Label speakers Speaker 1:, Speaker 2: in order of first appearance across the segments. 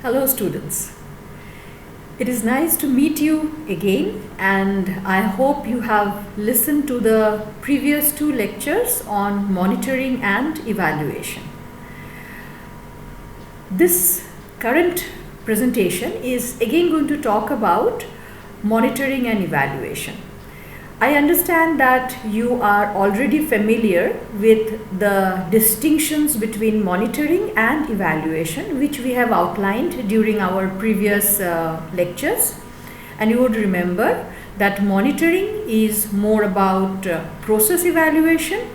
Speaker 1: Hello students. It is nice to meet you again, and I hope you have listened to the previous two lectures on monitoring and evaluation. This current presentation is again going to talk about monitoring and evaluation. I understand that you are already familiar with the distinctions between monitoring and evaluation, which we have outlined during our previous lectures. And you would remember that monitoring is more about process evaluation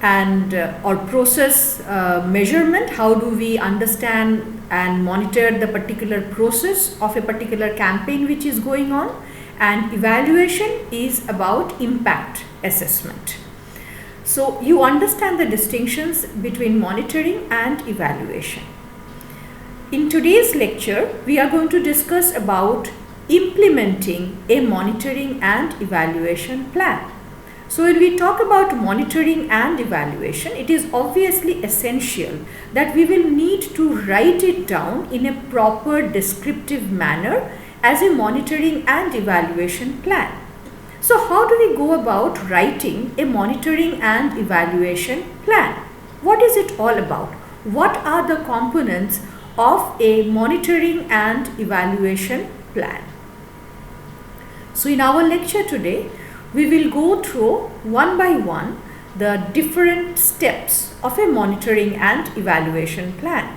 Speaker 1: and or process measurement. How do we understand and monitor the particular process of a particular campaign which is going on? And evaluation is about impact assessment. So you understand the distinctions between monitoring and evaluation. In today's lecture, we are going to discuss about implementing a monitoring and evaluation plan. So when we talk about monitoring and evaluation, it is obviously essential that we will need to write it down in a proper descriptive manner as a monitoring and evaluation plan. So how do we go about writing a monitoring and evaluation plan? What is it all about? What are the components of a monitoring and evaluation plan? So in our lecture today, we will go through one by one the different steps of a monitoring and evaluation plan.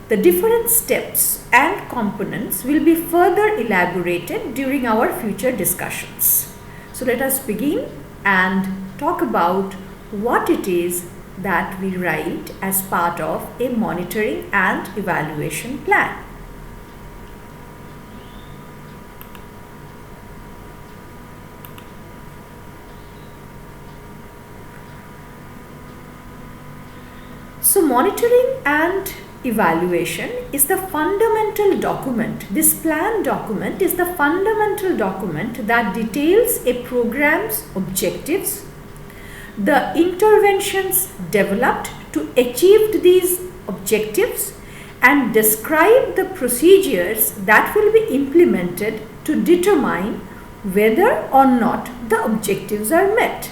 Speaker 1: The different steps and components will be further elaborated during our future discussions. So let us begin and talk about what it is that we write as part of a monitoring and evaluation plan. So monitoring and evaluation is the fundamental document. This plan document is the fundamental document that details a program's objectives, the interventions developed to achieve these objectives, and describe the procedures that will be implemented to determine whether or not the objectives are met.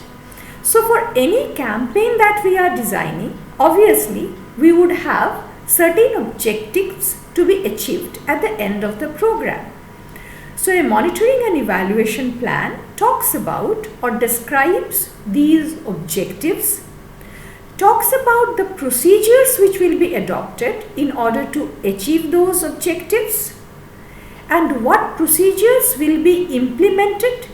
Speaker 1: So for any campaign that we are designing, obviously we would have certain objectives to be achieved at the end of the program. So a monitoring and evaluation plan talks about or describes these objectives, talks about the procedures which will be adopted in order to achieve those objectives, and what procedures will be implemented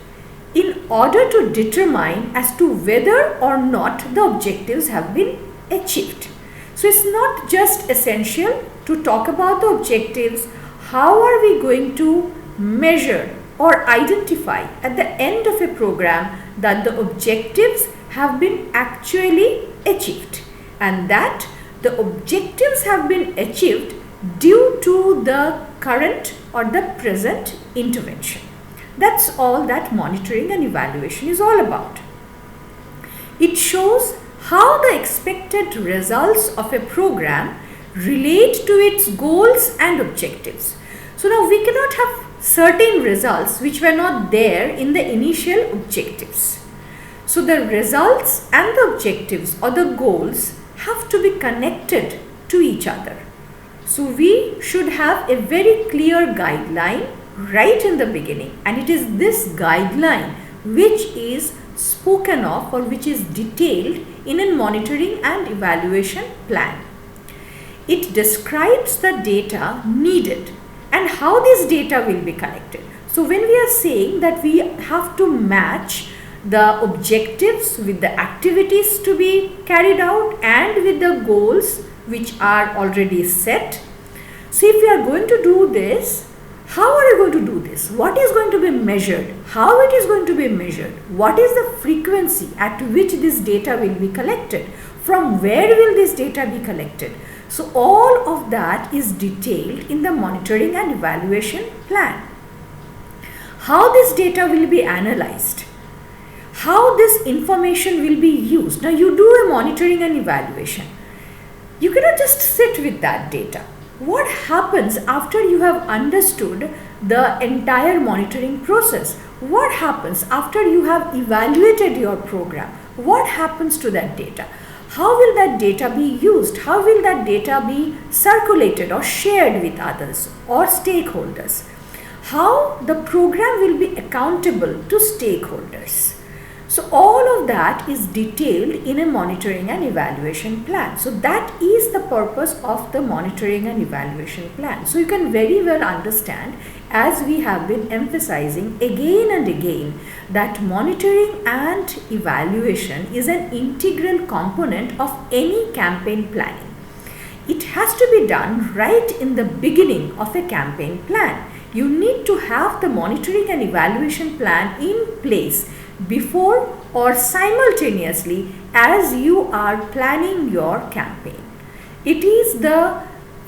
Speaker 1: in order to determine as to whether or not the objectives have been achieved. So it's not just essential to talk about the objectives. How are we going to measure or identify at the end of a program that the objectives have been actually achieved and that the objectives have been achieved due to the current or the present intervention. That's all that monitoring and evaluation is all about. It shows how the expected results of a program relate to its goals and objectives. So now we cannot have certain results which were not there in the initial objectives. So the results and the objectives or the goals have to be connected to each other. So we should have a very clear guideline right in the beginning, and it is this guideline which is spoken of or which is detailed in a monitoring and evaluation plan. It describes the data needed and how this data will be collected. So when we are saying that we have to match the objectives with the activities to be carried out and with the goals which are already set. So if we are going to do this, how are you going to do this? What is going to be measured? How it is going to be measured? What is the frequency at which this data will be collected? From where will this data be collected? So all of that is detailed in the monitoring and evaluation plan. How this data will be analyzed? How this information will be used? Now you do a monitoring and evaluation. You cannot just sit with that data. what happens after you have understood the entire monitoring process? What happens after you have evaluated your program? What happens to that data? How will that data be used? How will that data be circulated or shared with others or stakeholders? How the program will be accountable to stakeholders? So all of that is detailed in a monitoring and evaluation plan. So that is the purpose of the monitoring and evaluation plan. So you can very well understand, as we have been emphasizing again and again, that monitoring and evaluation is an integral component of any campaign planning. It has to be done right in the beginning of a campaign plan. You need to have the monitoring and evaluation plan in place before or simultaneously as you are planning your campaign. It is the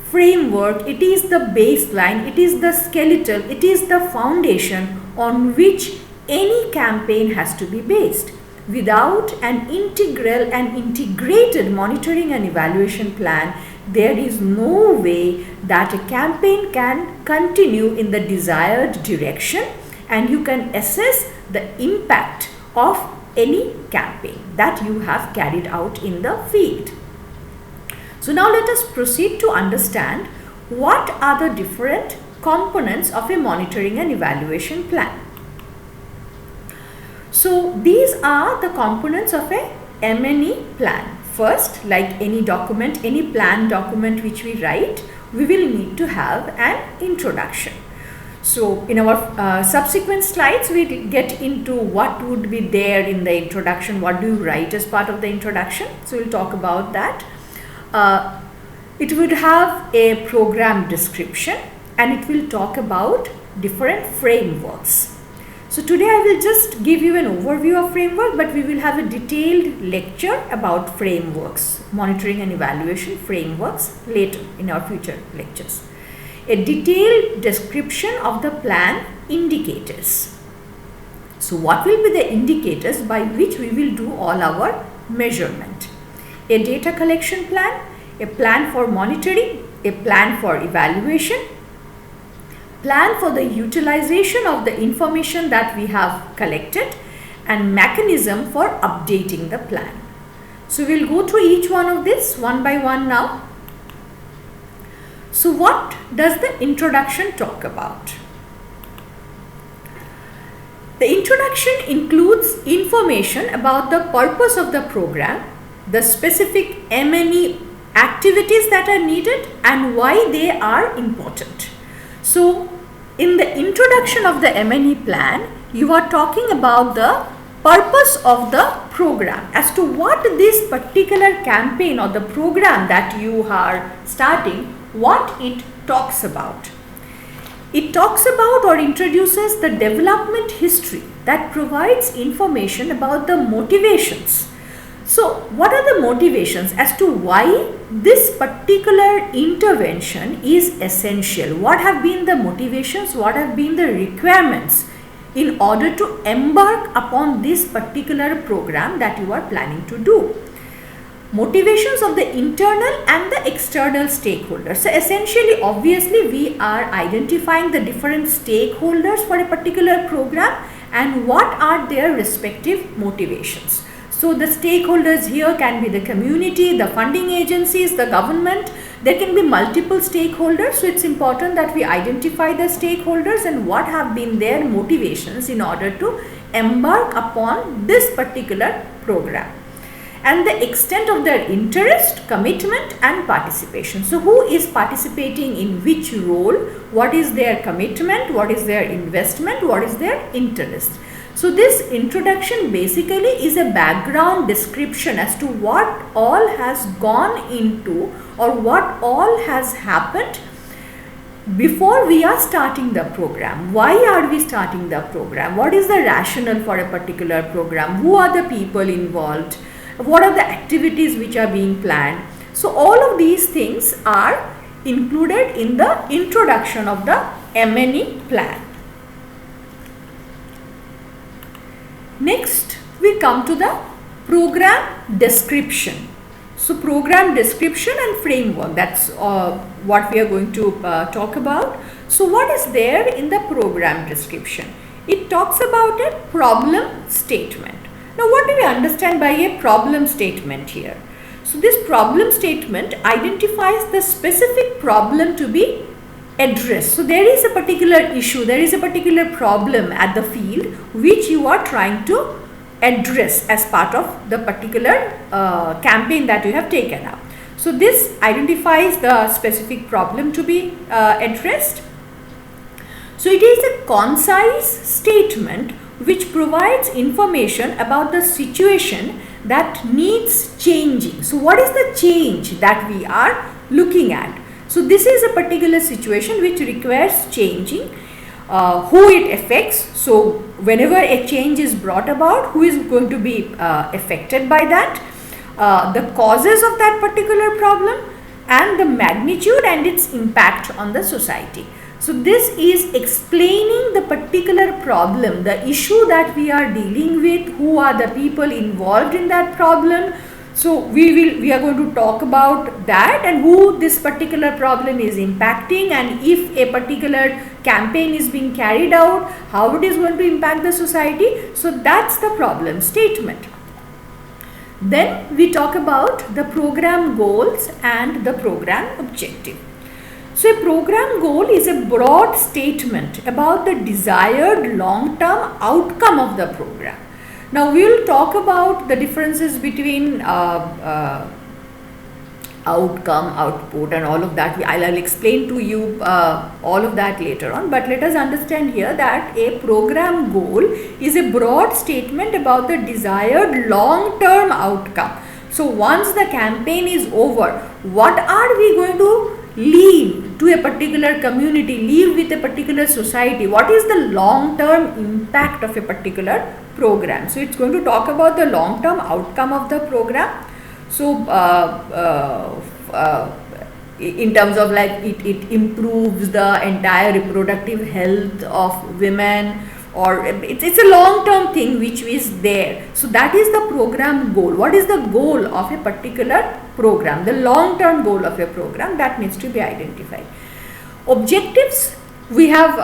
Speaker 1: framework, it is the baseline, it is the skeletal, it is the foundation on which any campaign has to be based. Without an integral and integrated monitoring and evaluation plan, there is no way that a campaign can continue in the desired direction and you can assess the impact of any campaign that you have carried out in the field. So now let us proceed to understand what are the different components of a monitoring and evaluation plan. So these are the components of a M&E plan. First, like any document, any plan document which we write, we will need to have an introduction. So in our subsequent slides, we will get into what would be there in the introduction, what do you write as part of the introduction. So we'll talk about that. It would have a program description and it will talk about different frameworks. So today I will just give you an overview of framework, but we will have a detailed lecture about frameworks, monitoring and evaluation frameworks later in our future lectures. A detailed description of the plan indicators. So what will be the indicators by which we will do all our measurement? A data collection plan, a plan for monitoring, a plan for evaluation, plan for the utilization of the information that we have collected, and mechanism for updating the plan. So we'll go through each one of this one by one now. So what does the introduction talk about? The introduction includes information about the purpose of the program, the specific M&E activities that are needed and why they are important. So in the introduction of the M&E plan, you are talking about the purpose of the program, as to what this particular campaign or the program that you are starting, what it talks about. It talks about or introduces the development history that provides information about the motivations. So what are the motivations as to why this particular intervention is essential? What have been the motivations? What have been the requirements in order to embark upon this particular program that you are planning to do? Motivations of the internal and the external stakeholders. So essentially, obviously, we are identifying the different stakeholders for a particular program and what are their respective motivations. So the stakeholders here can be the community, the funding agencies, the government. There can be multiple stakeholders. So it's important that we identify the stakeholders and what have been their motivations in order to embark upon this particular program, and the extent of their interest, commitment and participation. So who is participating in which role, what is their commitment, what is their investment, what is their interest. So this introduction basically is a background description as to what all has gone into or what all has happened before we are starting the program. Why are we starting the program? What is the rationale for a particular program? Who are the people involved? What are the activities which are being planned? So all of these things are included in the introduction of the M&E plan. Next, we come to the program description. So program description and framework, that's what we are going to talk about. So what is there in the program description? It talks about a problem statement. Now what do we understand by a problem statement here? So this problem statement identifies the specific problem to be addressed. So there is a particular issue, there is a particular problem at the field which you are trying to address as part of the particular campaign that you have taken up. So this identifies the specific problem to be addressed. So it is a concise statement which provides information about the situation that needs changing. So what is the change that we are looking at? So this is a particular situation which requires changing. Who it affects. So whenever a change is brought about, who is going to be affected by that, the causes of that particular problem, and the magnitude and its impact on the society. So this is explaining the particular problem, the issue that we are dealing with, who are the people involved in that problem. So we are going to talk about that and who this particular problem is impacting, and if a particular campaign is being carried out, how it is going to impact the society. So that's the problem statement. Then we talk about the program goals and the program objective. So a program goal is a broad statement about the desired long-term outcome of the program. Now we will talk about the differences between outcome, output and all of that. I'll explain to you all of that later on, but let us understand here that a program goal is a broad statement about the desired long-term outcome. So once the campaign is over, what are we going to leave to a particular community, leave with a particular society? What is the long-term impact of a particular program? So it's going to talk about the long-term outcome of the program. So in terms of like it improves the entire reproductive health of women, or it's a long-term thing which is there. So that is the program goal. What is the goal of a particular program? The long-term goal of a program that needs to be identified. Objectives, we have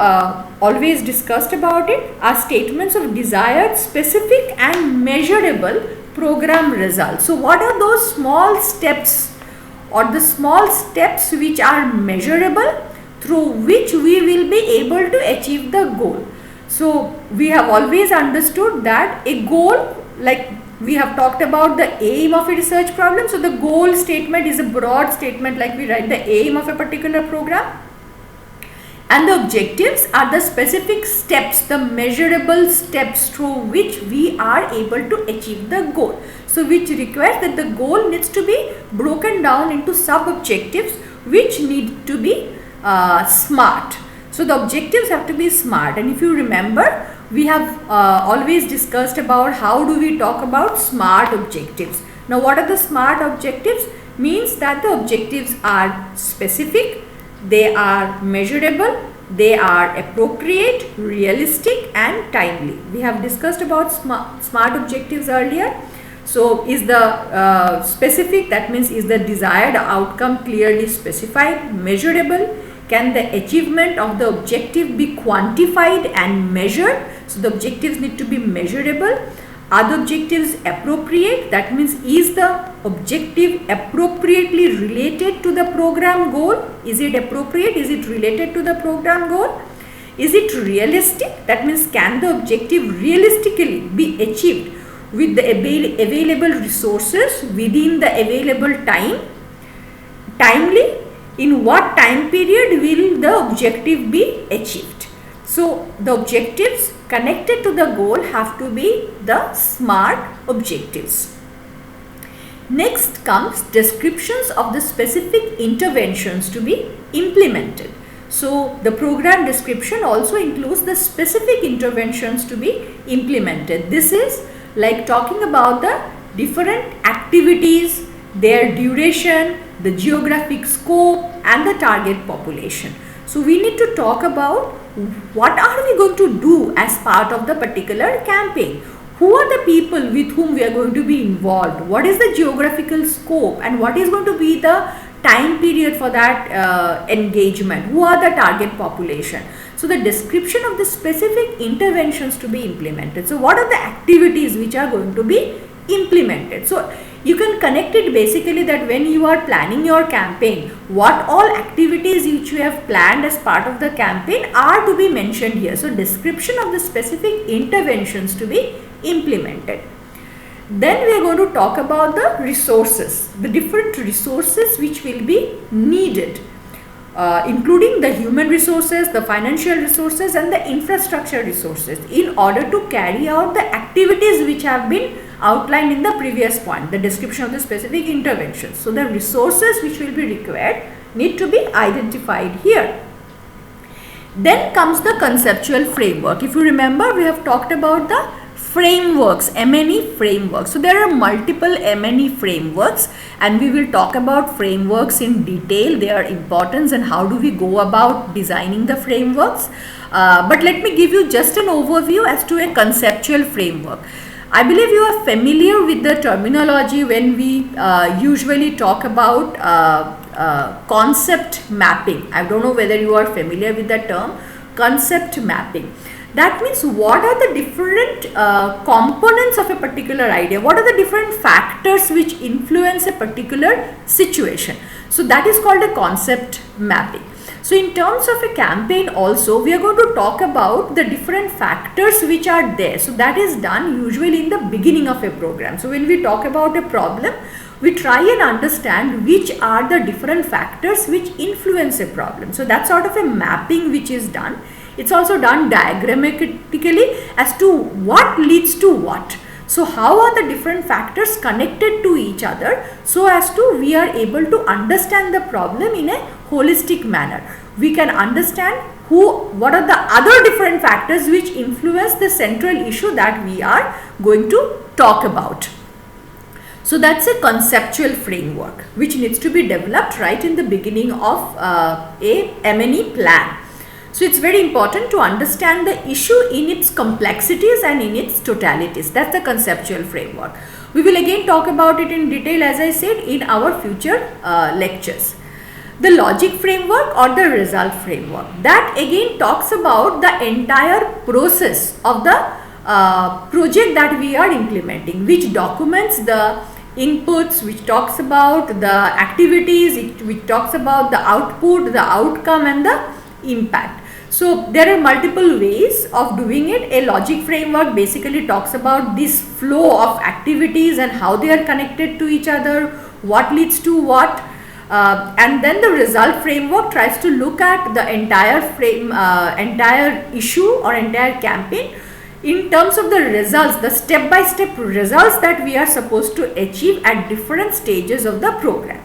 Speaker 1: always discussed about it, are statements of desired, specific and measurable program results. So what are those small steps or the small steps which are measurable through which we will be able to achieve the goal? So we have always understood that a goal, like we have talked about the aim of a research problem. So the goal statement is a broad statement, like we write the aim of a particular program. And the objectives are the specific steps, the measurable steps through which we are able to achieve the goal. So which requires that the goal needs to be broken down into sub-objectives which need to be smart. So the objectives have to be smart, and if you remember, we have always discussed about how do we talk about smart objectives. Now what are the smart objectives? Means that the objectives are specific, they are measurable, they are appropriate, realistic and timely. We have discussed about smart objectives earlier. So is the specific, that means is the desired outcome clearly specified, measurable? Can the achievement of the objective be quantified and measured? So the objectives need to be measurable. Are the objectives appropriate? That means is the objective appropriately related to the program goal? Is it appropriate? Is it related to the program goal? Is it realistic? That means can the objective realistically be achieved with the available resources within the available time? Timely? In what time period will the objective be achieved? So the objectives connected to the goal have to be the SMART objectives. Next comes descriptions of the specific interventions to be implemented. So the program description also includes the specific interventions to be implemented. This is like talking about the different activities, their duration, the geographic scope and the target population. So we need to talk about what are we going to do as part of the particular campaign. who are the people with whom we are going to be involved, what is the geographical scope, and what is going to be the time period for that engagement, who are the target population. So the description of the specific interventions to be implemented. So what are the activities which are going to be implemented? So you can connect it basically that when you are planning your campaign, what all activities which you have planned as part of the campaign are to be mentioned here. So description of the specific interventions to be implemented. Then we are going to talk about the resources, the different resources which will be needed, including the human resources, the financial resources, and the infrastructure resources in order to carry out the activities which have been outlined in the previous point, the description of the specific interventions. So the resources which will be required need to be identified here. Then comes the conceptual framework. If you remember, we have talked about the frameworks, M&E frameworks. So there are multiple M&E frameworks, and we will talk about frameworks in detail, their importance, and how do we go about designing the frameworks. But let me give you just an overview as to a conceptual framework. I believe you are familiar with the terminology when we usually talk about concept mapping. I don't know whether you are familiar with the term concept mapping. That means what are the different components of a particular idea, what are the different factors which influence a particular situation. So that is called a concept mapping. So in terms of a campaign also, we are going to talk about the different factors which are there. So that is done usually in the beginning of a program. So when we talk about a problem, we try and understand which are the different factors which influence a problem. So that's sort of a mapping which is done. It's also done diagrammatically as to what leads to what. So how are the different factors connected to each other so as to we are able to understand the problem in a holistic manner. We can understand what are the other different factors which influence the central issue that we are going to talk about. So that's a conceptual framework which needs to be developed right in the beginning of a M&E plan. So it's very important to understand the issue in its complexities and in its totalities. That's the conceptual framework. We will again talk about it in detail, as I said, in our future lectures. The logic framework or the result framework, that again talks about the entire process of the project that we are implementing, which documents the inputs, which talks about the activities, which talks about the output, the outcome, and the impact. So there are multiple ways of doing it. A logic framework basically talks about this flow of activities and how they are connected to each other, what leads to what, and then the result framework tries to look at the entire issue or entire campaign in terms of the results, the step-by-step results that we are supposed to achieve at different stages of the program.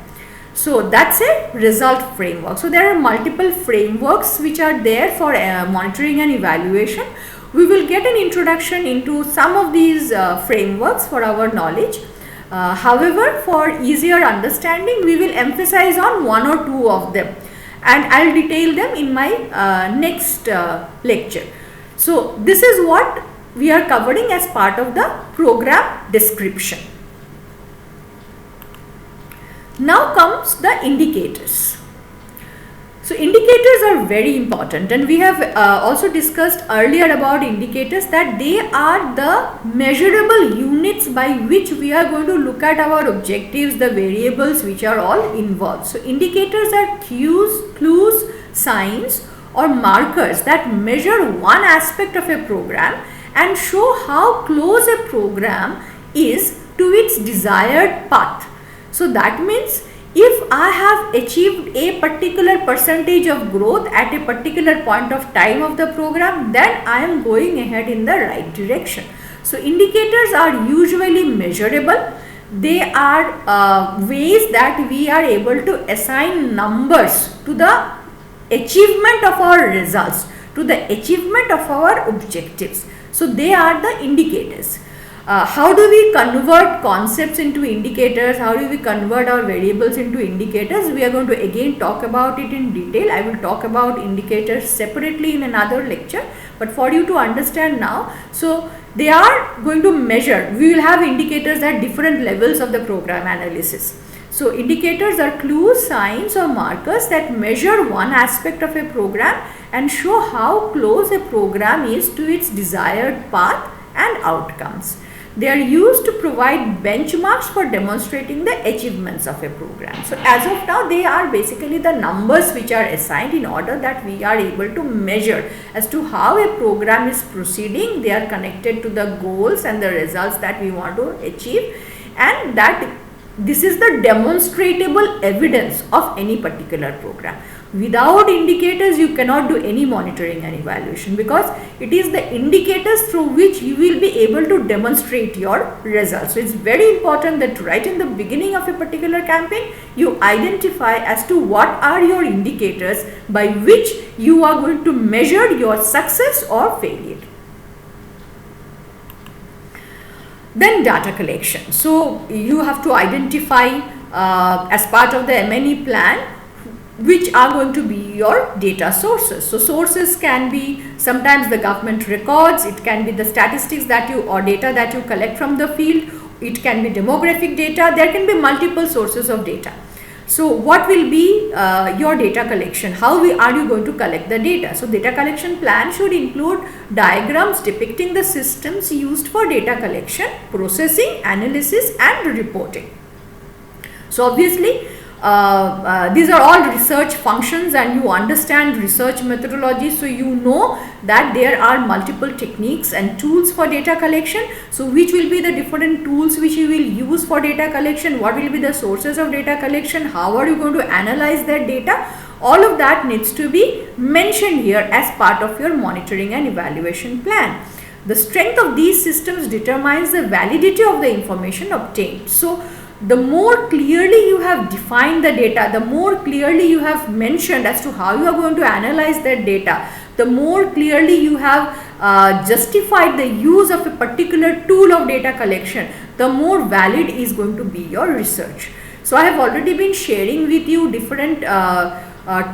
Speaker 1: So that's a result framework. So there are multiple frameworks which are there for monitoring and evaluation. We will get an introduction into some of these frameworks for our knowledge. However, for easier understanding, we will emphasize on one or two of them, and I'll detail them in my next lecture. So this is what we are covering as part of the program description. Now comes the indicators. So indicators are very important, and we have also discussed earlier about indicators that they are the measurable units by which we are going to look at our objectives, the variables which are all involved. So indicators are cues, clues, signs or markers that measure one aspect of a program and show how close a program is to its desired path. So that means if I have achieved a particular percentage of growth at a particular point of time of the program, then I am going ahead in the right direction. So indicators are usually measurable. They are ways that we are able to assign numbers to the achievement of our results, to the achievement of our objectives. So they are the indicators. How do we convert concepts into indicators? How do we convert our variables into indicators? We are going to again talk about it in detail. I will talk about indicators separately in another lecture. but for you to understand now, so they are going to measure. We will have indicators at different levels of the program analysis. So indicators are clues, signs or markers that measure one aspect of a program and show how close a program is to its desired path and outcomes. They are used to provide benchmarks for demonstrating the achievements of a program. So as of now, they are basically the numbers which are assigned in order that we are able to measure as to how a program is proceeding. They are connected to the goals and the results that we want to achieve, and that this is the demonstrable evidence of any particular program. Without indicators, you cannot do any monitoring and evaluation, because it is the indicators through which you will be able to demonstrate your results. So it's very important that right in the beginning of a particular campaign, you identify as to what are your indicators by which you are going to measure your success or failure. Then data collection. So you have to identify as part of the MNE plan which are going to be your data sources. So sources can be sometimes the government records, it can be the statistics that you or data that you collect from the field, it can be demographic data, there can be multiple sources of data. So what will be your data collection? How are you going to collect the data? So data collection plan should include diagrams depicting the systems used for data collection, processing, analysis and reporting. So obviously these are all research functions and you understand research methodology, so you know that there are multiple techniques and tools for data collection. So which will be the different tools which you will use for data collection, what will be the sources of data collection, how are you going to analyze that data, all of that needs to be mentioned here as part of your monitoring and evaluation plan. The strength of these systems determines the validity of the information obtained. So the more clearly you have defined the data, the more clearly you have mentioned as to how you are going to analyze that data, the more clearly you have justified the use of a particular tool of data collection, the more valid is going to be your research. So I have already been sharing with you different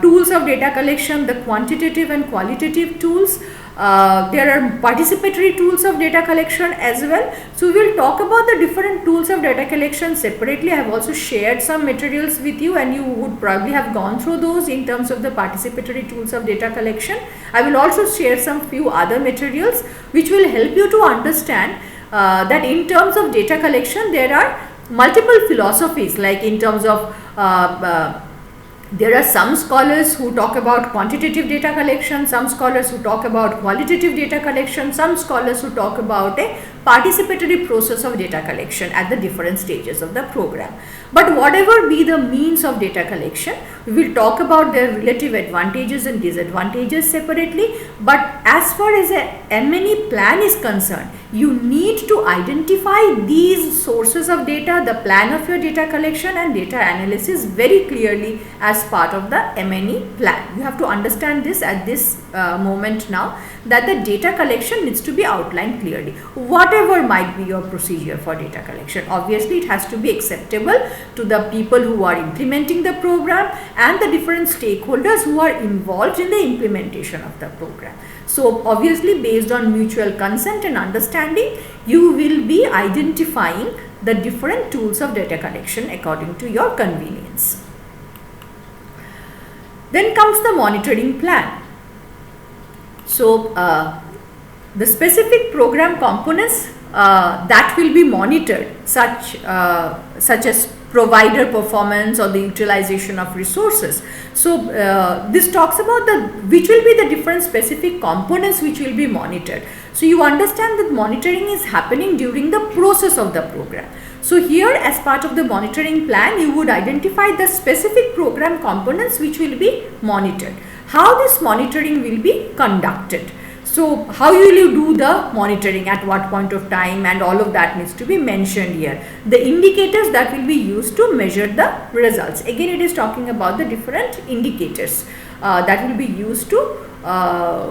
Speaker 1: tools of data collection, the quantitative and qualitative tools. There are participatory tools of data collection as well. So we will talk about the different tools of data collection separately. I have also shared some materials with you and you would probably have gone through those in terms of the participatory tools of data collection. I will also share some few other materials which will help you to understand that in terms of data collection there are multiple philosophies, like in terms of there are some scholars who talk about quantitative data collection, some scholars who talk about qualitative data collection, some scholars who talk about a participatory process of data collection at the different stages of the program. But whatever be the means of data collection, we will talk about their relative advantages and disadvantages separately. But as far as a MNE plan is concerned, you need to identify these sources of data, the plan of your data collection and data analysis very clearly as part of the MNE plan. You have to understand this at this moment now, that the data collection needs to be outlined clearly. Whatever might be your procedure for data collection, obviously it has to be acceptable to the people who are implementing the program and the different stakeholders who are involved in the implementation of the program. So obviously based on mutual consent and understanding, you will be identifying the different tools of data collection according to your convenience. Then comes the monitoring plan. So the specific program components that will be monitored, such as provider performance or the utilization of resources. So this talks about which will be the different specific components which will be monitored. So you understand that monitoring is happening during the process of the program. So here, as part of the monitoring plan, you would identify the specific program components which will be monitored. How this monitoring will be conducted. So how will you do the monitoring, at what point of time, and all of that needs to be mentioned here. The indicators that will be used to measure the results. Again, it is talking about the different indicators that will be used to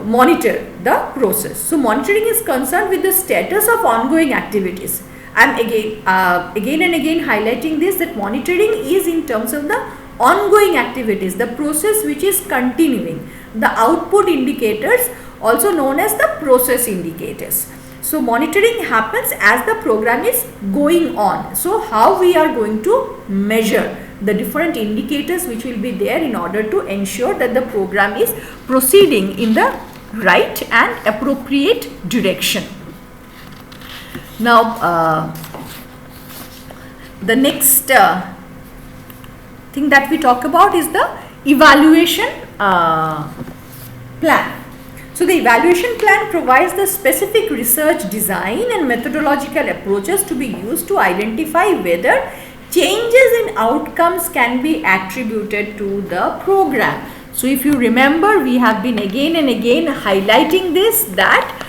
Speaker 1: monitor the process. So monitoring is concerned with the status of ongoing activities. I am again and again highlighting this, that monitoring is in terms of the ongoing activities, the process which is continuing. The output indicators also known as the process indicators. So monitoring happens as the program is going on. So how we are going to measure the different indicators which will be there in order to ensure that the program is proceeding in the right and appropriate direction. Now the next thing that we talk about is the evaluation plan. So the evaluation plan provides the specific research design and methodological approaches to be used to identify whether changes in outcomes can be attributed to the program. So if you remember, we have been again and again highlighting this, that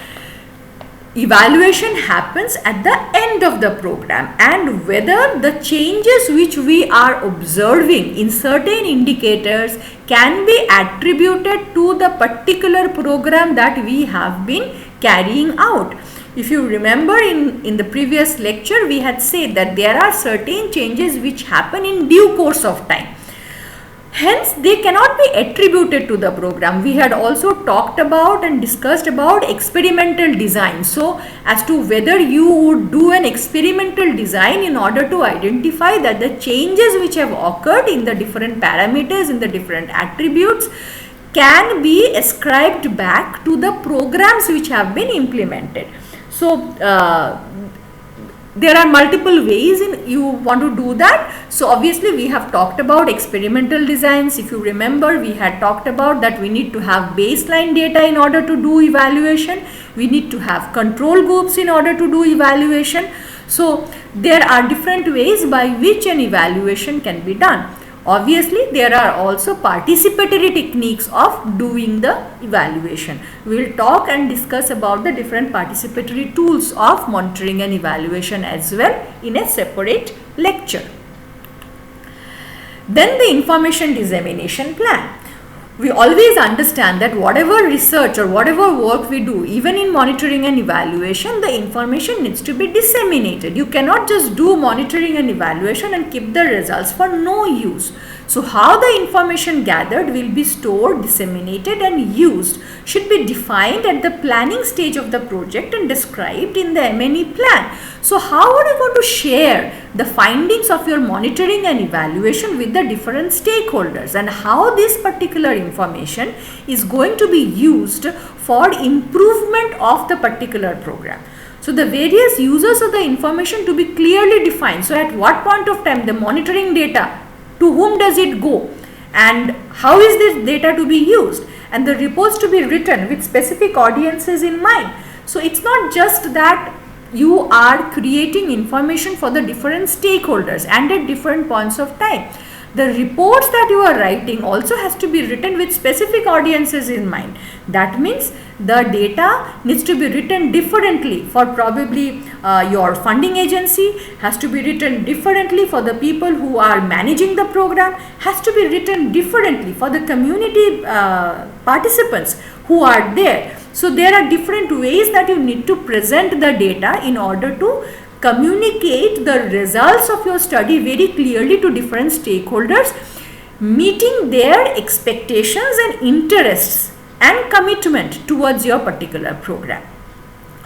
Speaker 1: evaluation happens at the end of the program, and whether the changes which we are observing in certain indicators can be attributed to the particular program that we have been carrying out. If you remember, in the previous lecture we had said that there are certain changes which happen in due course of time. Hence, they cannot be attributed to the program. We had also talked about and discussed about experimental design. So, as to whether you would do an experimental design in order to identify that the changes which have occurred in the different parameters, in the different attributes, can be ascribed back to the programs which have been implemented. So, there are multiple ways in you want to do that. So obviously we have talked about experimental designs. If you remember, we had talked about that we need to have baseline data in order to do evaluation. We need to have control groups in order to do evaluation. So there are different ways by which an evaluation can be done. Obviously, there are also participatory techniques of doing the evaluation. We will talk and discuss about the different participatory tools of monitoring and evaluation as well in a separate lecture. Then the information dissemination plan. We always understand that whatever research or whatever work we do, even in monitoring and evaluation, the information needs to be disseminated. You cannot just do monitoring and evaluation and keep the results for no use. So how the information gathered will be stored, disseminated and used should be defined at the planning stage of the project and described in the M&E plan. So how are you going to share the findings of your monitoring and evaluation with the different stakeholders, and how this particular information is going to be used for improvement of the particular program? So the various users of the information to be clearly defined. So at what point of time the monitoring data, to whom does it go, and how is this data to be used, and the reports to be written with specific audiences in mind. So it's not just that you are creating information for the different stakeholders and at different points of time. The reports that you are writing also has to be written with specific audiences in mind. That means the data needs to be written differently for probably your funding agency, has to be written differently for the people who are managing the program, has to be written differently for the community participants who are there. So there are different ways that you need to present the data in order to communicate the results of your study very clearly to different stakeholders, meeting their expectations and interests and commitment towards your particular program.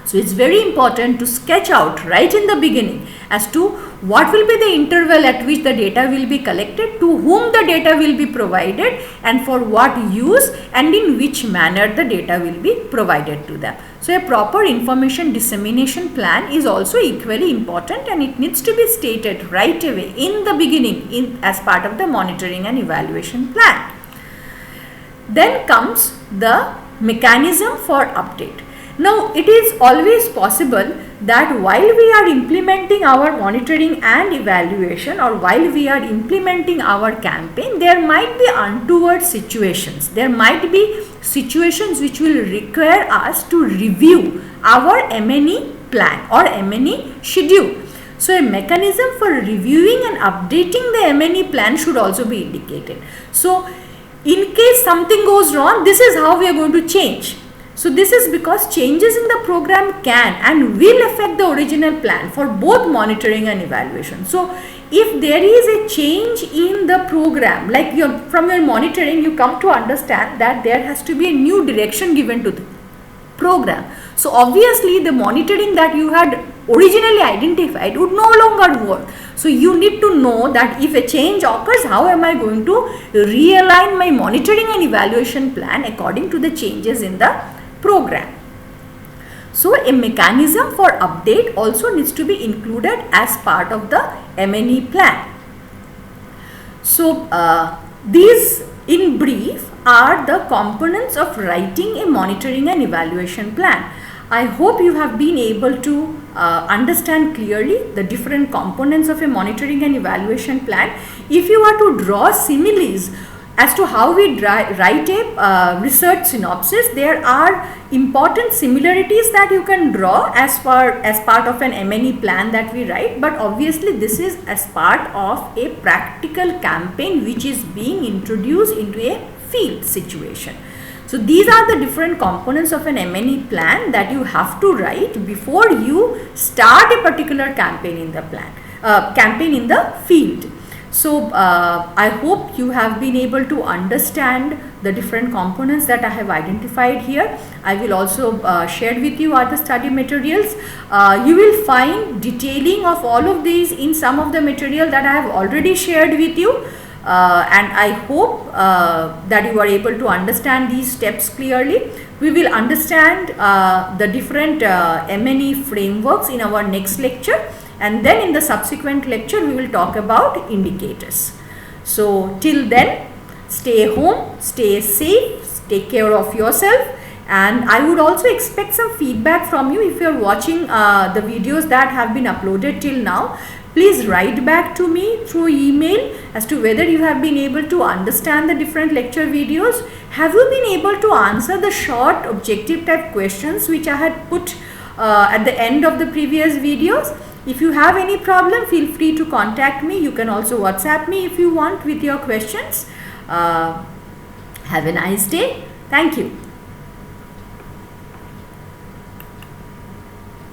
Speaker 1: So it's very important to sketch out right in the beginning as to what will be the interval at which the data will be collected, to whom the data will be provided, and for what use and in which manner the data will be provided to them. So a proper information dissemination plan is also equally important, and it needs to be stated right away in the beginning as part of the monitoring and evaluation plan. Then comes the mechanism for update. Now, it is always possible that while we are implementing our monitoring and evaluation, or while we are implementing our campaign, there might be untoward situations. There might be situations which will require us to review our M&E plan or M&E schedule. So, a mechanism for reviewing and updating the M&E plan should also be indicated. So, in case something goes wrong, this is how we are going to change. So this is because changes in the program can and will affect the original plan for both monitoring and evaluation. So if there is a change in the program, like from your monitoring, you come to understand that there has to be a new direction given to program. So obviously the monitoring that you had originally identified would no longer work. So you need to know that if a change occurs, how am I going to realign my monitoring and evaluation plan according to the changes in the program. So a mechanism for update also needs to be included as part of the M&E plan. So these in brief are the components of writing a monitoring and evaluation plan. I hope you have been able to understand clearly the different components of a monitoring and evaluation plan. If you are to draw similes as to how we write a research synopsis, there are important similarities that you can draw as part of an M&E plan that we write, but obviously this is as part of a practical campaign which is being introduced into a field situation. So these are the different components of an M&E plan that you have to write before you start a particular campaign in the campaign in the field. So I hope you have been able to understand the different components that I have identified here. I will also share with you other study materials. You will find detailing of all of these in some of the material that I have already shared with you. And I hope that you are able to understand these steps clearly. We will understand the different M&E frameworks in our next lecture, and then in the subsequent lecture we will talk about indicators. So till then, stay home, stay safe, take care of yourself, and I would also expect some feedback from you if you are watching the videos that have been uploaded till now. Please write back to me through email as to whether you have been able to understand the different lecture videos. Have you been able to answer the short objective type questions which I had put at the end of the previous videos? If you have any problem, feel free to contact me. You can also WhatsApp me if you want with your questions. Have a nice day. Thank you.